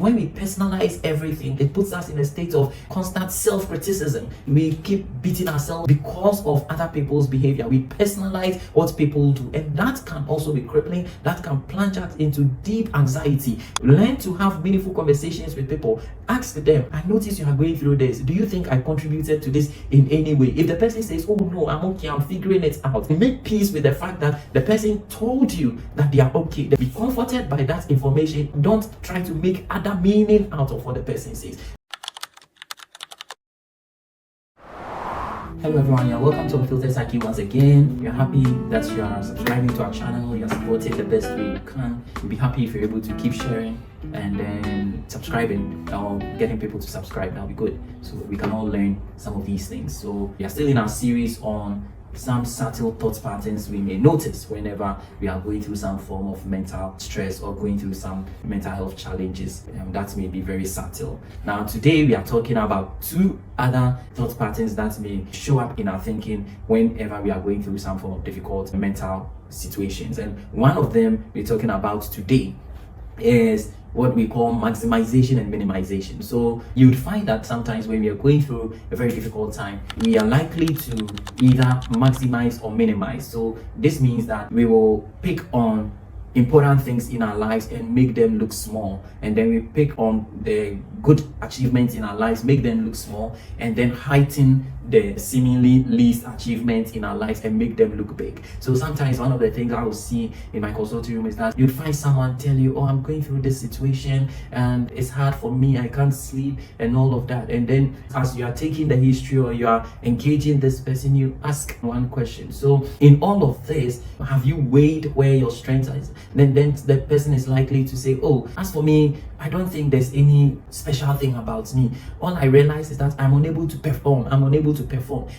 When we personalize everything, it puts us in a state of constant self-criticism. We keep beating ourselves because of other people's behavior. We personalize what people do, and that can also be crippling. That can plunge us into deep anxiety. Learn to have meaningful conversations with people. Ask them, I notice you are going through this. Do you think I contributed to this in any way? If the person says, oh no, I'm okay, I'm figuring it out, make peace with the fact that the person told you that they are okay. Be comforted by that information. Don't try to make other meaning out of what the person says. Hello everyone, you're welcome to Unfiltered Psyche once again. We're happy that you are subscribing to our channel. You're supporting the best way you can. We'll be happy if you're able to keep sharing and then subscribing or getting people to subscribe. That'll be good, so we can all learn some of these things. So we are still in our series on some subtle thought patterns we may notice whenever we are going through some form of mental stress or going through some mental health challenges that may be very subtle. Now today we are talking about two other thought patterns that may show up in our thinking whenever we are going through some form of difficult mental situations, and one of them we're talking about today is what we call maximization and minimization. So you'd find that sometimes when we are going through a very difficult time, we are likely to either maximize or minimize. So this means that we will pick on important things in our lives and make them look small, and then we pick on the good achievements in our lives, make them look small, and then heighten the seemingly least achievements in our lives and make them look big. So sometimes one of the things I will see in my consulting room is that you'd find someone tell you, oh, I'm going through this situation and it's hard for me, I can't sleep and all of that. And then as you are taking the history or you are engaging this person, you ask one question. So in all of this, have you weighed where your strength is? Then the person is likely to say, oh, as for me, I don't think there's any special thing about me. All I realize is that I'm unable to perform.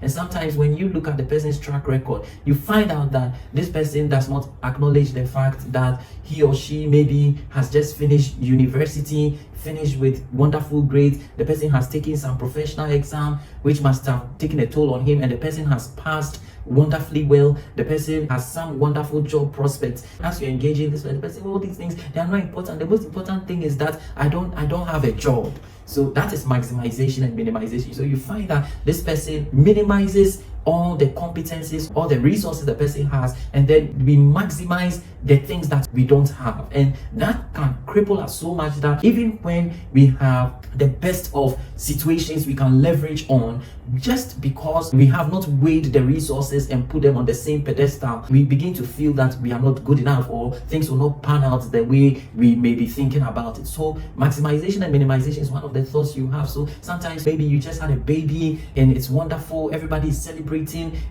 And sometimes when you look at the person's track record, you find out that this person does not acknowledge the fact that he or she maybe has just finished university, finished with wonderful grades. The person has taken some professional exam which must have taken a toll on him, and the person has passed wonderfully well. The person has some wonderful job prospects. As you're engaging this person, the person, all these things, they are not important. The most important thing is that I don't have a job. So that is maximization and minimization. So you find that this person minimizes all the competencies, all the resources the person has, and then we maximize the things that we don't have, and that can cripple us so much that even when we have the best of situations we can leverage on, just because we have not weighed the resources and put them on the same pedestal, we begin to feel that we are not good enough or things will not pan out the way we may be thinking about it. So maximization and minimization is one of the thoughts you have. So sometimes maybe you just had a baby and it's wonderful, everybody is celebrating,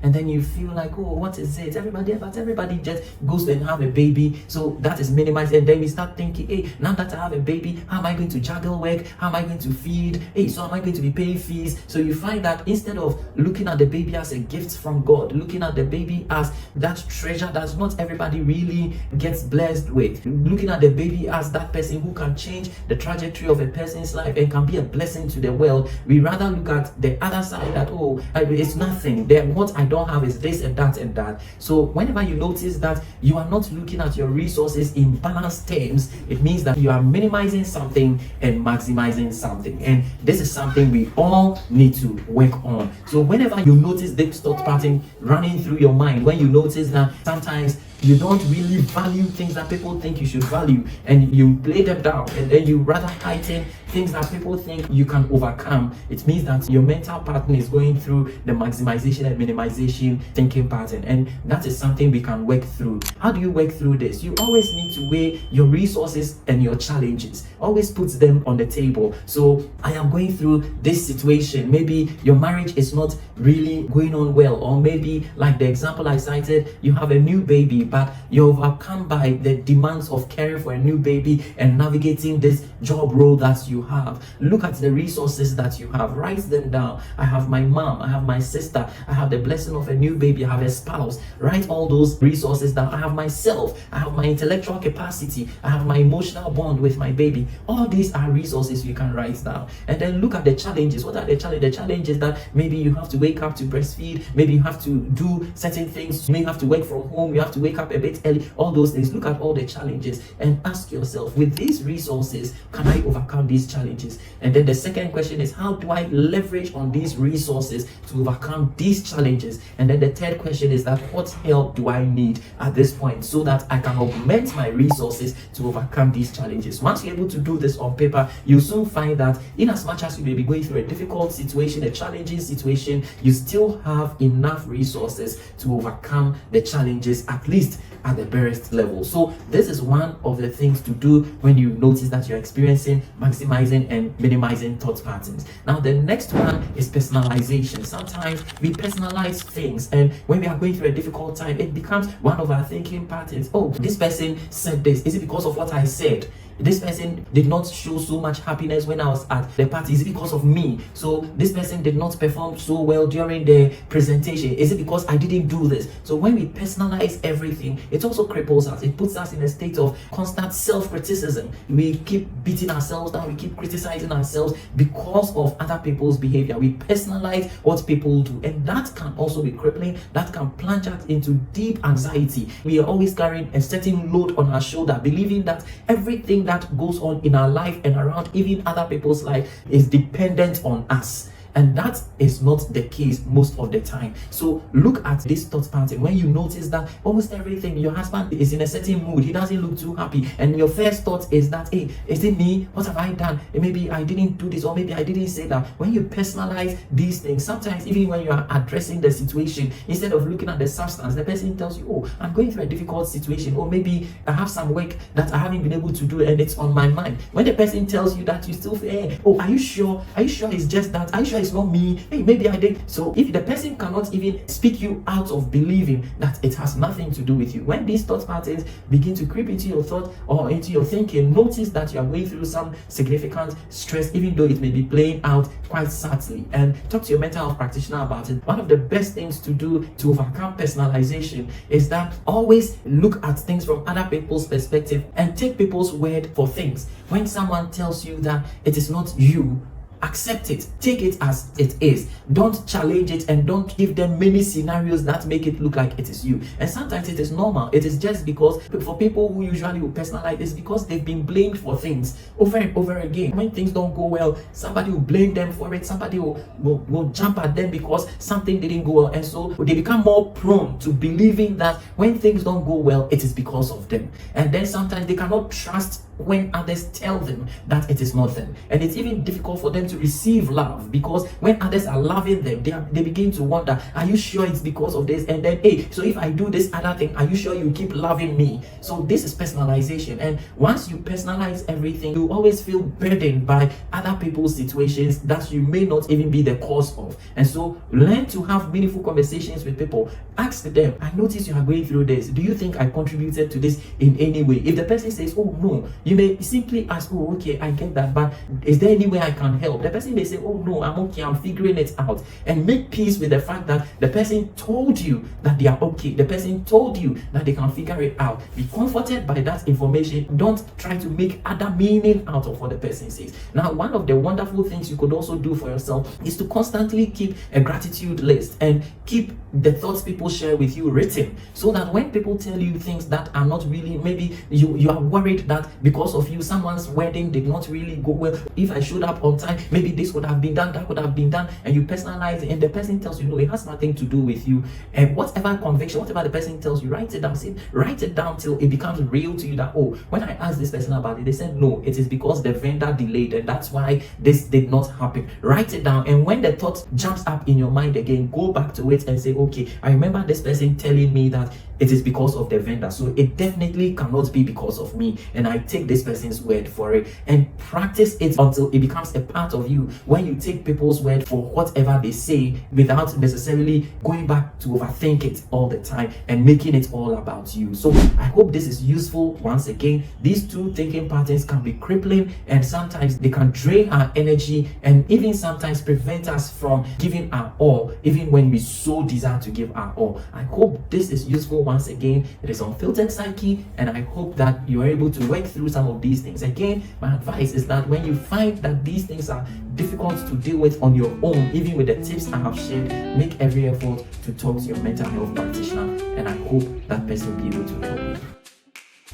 and then you feel like, oh, what is it? Everybody just goes and have a baby. So that is minimized, and then we start thinking, hey, now that I have a baby, how am I going to juggle work? How am I going to feed? Hey, so am I going to be paying fees? So you find that instead of looking at the baby as a gift from God, looking at the baby as that treasure that not everybody really gets blessed with, looking at the baby as that person who can change the trajectory of a person's life and can be a blessing to the world, we rather look at the other side that, oh, it's nothing. Then what I don't have is this and that and that. So whenever you notice that you are not looking at your resources in balanced terms, it means that you are minimizing something and maximizing something, and this is something we all need to work on. So whenever you notice this thought pattern running through your mind, when you notice that sometimes you don't really value things that people think you should value, and you play them down, and then you rather heighten things that people think you can overcome, it means that your mental pattern is going through the maximization and minimization thinking pattern, and that is something we can work through. How do you work through this? You always need to weigh your resources and your challenges. Always put them on the table. So I am going through this situation. Maybe your marriage is not really going on well, or maybe like the example I cited, you have a new baby, but you're overcome by the demands of caring for a new baby and navigating this job role that you have. Look at the resources that you have, write them down. I have my mom, I have my sister, I have the blessing of a new baby, I have a spouse. Write all those resources down. I have myself, I have my intellectual capacity, I have my emotional bond with my baby. All these are resources you can write down. And then look at the challenges. What are the challenges? The challenge is that maybe you have to wake up to breastfeed, maybe you have to do certain things, you may have to work from home, you have to wake up up a bit early, all those things. Look at all the challenges and ask yourself, with these resources, can I overcome these challenges? And then the second question is, how do I leverage on these resources to overcome these challenges? And then the third question is that, what help do I need at this point so that I can augment my resources to overcome these challenges? Once you're able to do this on paper, you'll soon find that in as much as you may be going through a difficult situation, a challenging situation, you still have enough resources to overcome the challenges, at least at the barest level. So this is one of the things to do when you notice that you're experiencing maximizing and minimizing thought patterns. Now the next one is personalization. Sometimes we personalize things, and when we are going through a difficult time, it becomes one of our thinking patterns. Oh, this person said this. Is it because of what I said? This person did not show so much happiness when I was at the party. Is it because of me? So this person did not perform so well during the presentation. Is it because I didn't do this? So when we personalize everything, it also cripples us. It puts us in a state of constant self-criticism. We keep beating ourselves down. We keep criticizing ourselves because of other people's behavior. We personalize what people do, and that can also be crippling. That can plunge us into deep anxiety. We are always carrying a certain load on our shoulder, believing that everything that goes on in our life and around even other people's life is dependent on us. And that is not the case most of the time. So look at this thought pattern. When you notice that almost everything, your husband is in a certain mood, he doesn't look too happy, and your first thought is that, hey, is it me? What have I done? Maybe I didn't do this, or maybe I didn't say that. When you personalize these things, sometimes even when you are addressing the situation, instead of looking at the substance, the person tells you, oh, I'm going through a difficult situation, or maybe I have some work that I haven't been able to do and it's on my mind. When the person tells you that, you still feel, hey, oh, are you sure? Are you sure it's just that? Are you sure it's not me? Hey, maybe I did. So if the person cannot even speak you out of believing that it has nothing to do with you, when these thought patterns begin to creep into your thought or into your thinking, notice that you are going through some significant stress, even though it may be playing out quite subtly, and talk to your mental health practitioner about it. One of the best things to do to overcome personalization is that always look at things from other people's perspective and take people's word for things. When someone tells you that it is not you, accept it, take it as it is. Don't challenge it, and don't give them many scenarios that make it look like it is you. And sometimes it is normal. It is just because for people who usually will personalize, it's because they've been blamed for things over and over again. When things don't go well, somebody will blame them for it. Somebody will jump at them because something didn't go well, and so they become more prone to believing that when things don't go well, it is because of them. And then sometimes they cannot trust when others tell them that it is not them, and it's even difficult for them to receive love, because when others are loving them, they begin to wonder, are you sure it's because of this? And then, hey, so if I do this other thing, are you sure you keep loving me? So this is personalization, and once you personalize everything, you always feel burdened by other people's situations that you may not even be the cause of. And so learn to have meaningful conversations with people. Ask them, I notice you are going through this. Do you think I contributed to this in any way? If the person says, oh no, you may simply ask, oh, okay, I get that, but is there any way I can help? The person may say, oh no, I'm okay, I'm figuring it out. And make peace with the fact that the person told you that they are okay. The person told you that they can figure it out. Be comforted by that information. Don't try to make other meaning out of what the person says. Now, one of the wonderful things you could also do for yourself is to constantly keep a gratitude list and keep the thoughts people share with you written, so that when people tell you things that are not really, maybe you are worried that because of you someone's wedding did not really go well. If I showed up on time, maybe this would have been done, that would have been done, and you personalize it, and the person tells you no, it has nothing to do with you. And whatever conviction, whatever the person tells you, write it down. Write it down till it becomes real to you that, oh, when I asked this person about it, they said no, it is because the vendor delayed, and that's why this did not happen. Write it down, and when the thought jumps up in your mind again, go back to it and say, okay, I remember this person telling me that it is because of the vendor, so it definitely cannot be because of me, and I take this person's word for it. And practice it until it becomes a part of you, when you take people's word for whatever they say without necessarily going back to overthink it all the time and making it all about you. So I hope this is useful. Once again, these two thinking patterns can be crippling, and sometimes they can drain our energy and even sometimes prevent us from giving our all, even when we so desire to give our all. I hope this is useful. Once again, it is Unfiltered Psyche, and I hope that you are able to work through some of these things. Again, my advice is that when you find that these things are difficult to deal with on your own, even with the tips I have shared, make every effort to talk to your mental health practitioner and I hope that person will be able to help you.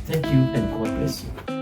Thank you and God bless you.